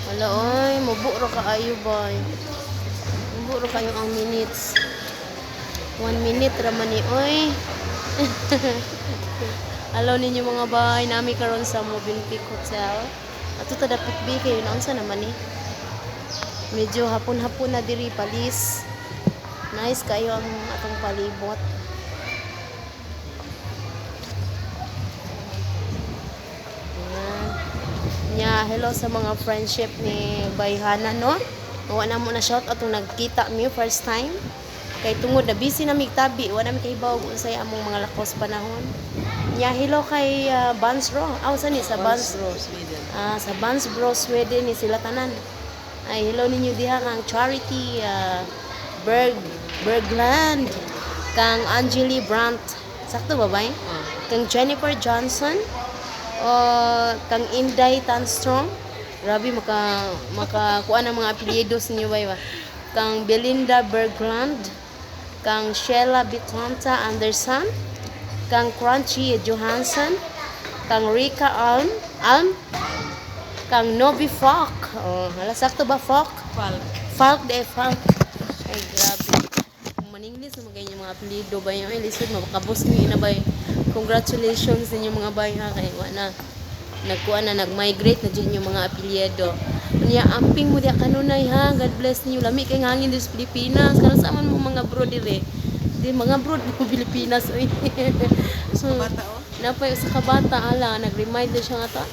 Wala oy, maburo ka ayo bay. Maburo kayo ang minutes. 1 minute raman ni oy. Hello ninyo mga bay, nami karon sa Movenpick Hotel. Ato ta dapit bi kayo naunsa naman ni. Medyo hapon-hapon na diri palis. Nice kayo ang atong palibot. Hello sa mga friendship ni Bayhana, no? Wala na mo na shout out kung nagkita mi first time. Kay tungod na busy na migtabi, wala mi kay bawo unsay among mga lakos panahon. Hello kay Bansbro. Sa ni sa Bansbro, Sweden. Sa Bansbro, Sweden ni sila tanan. Ay hello ninyo diha kang Charity Bergland, kang Angeli Brandt. Sakto ba bay? Kang Jennifer Johnson. Kang Inday Tanstrom. Grabe maka kuan ang mga apelyidos ninyo ba? Kang Belinda Bergland, kang Sheila Bitonta Anderson, kang Crunchy Johansson, kang Rika Alm, kang Novi Falk. Hala sakto ba Falk? Falk. Ay grabe. Maninglis na magay mga apelyido ba yung lisod makabos ni na ba? Congratulations ninyo mga bay ha kay wala nagkuha na nag-migrate na dyan yung mga apelyido. Unya amping mo diya kanunay ha. God bless niyo. Lami kay hangin sa Pilipinas. Karon sa man mo mga bro dire. Di mga bro mo Pilipinas oy. So napay sa kabata ala nag-remind siya nga ta.